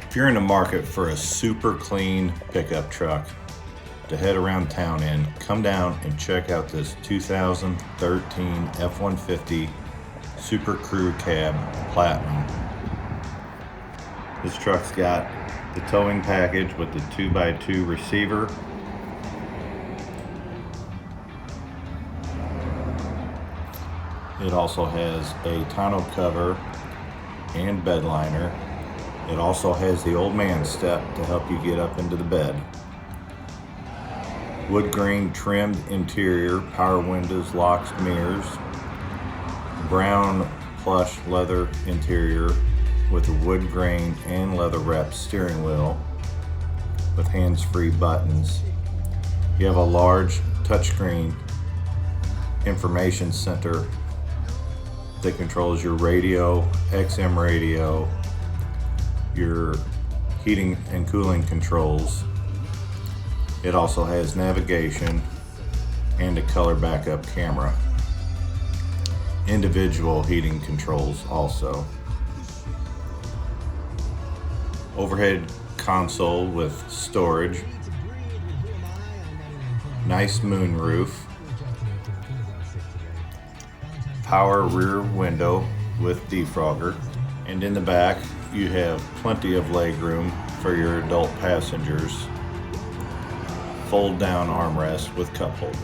If you're in the market for a super clean pickup truck to head around town in, come down and check out this 2013 F-150 Super Crew Cab Platinum. This truck's got the towing package with the 2x2 receiver, it also has a tonneau cover and bed liner. It also has the old man step to help you get up into the bed. Wood grain trimmed interior, power windows, locks, mirrors. Brown plush leather interior with a wood grain and leather wrapped steering wheel with hands-free buttons. You have a large touchscreen information center that controls your radio, XM radio, your heating and cooling controls. It also has navigation and a color backup camera. Individual heating controls also. Overhead console with storage. Nice moonroof. Power rear window with defogger. And in the back, you have plenty of legroom for your adult passengers. Fold down armrest with cup holders.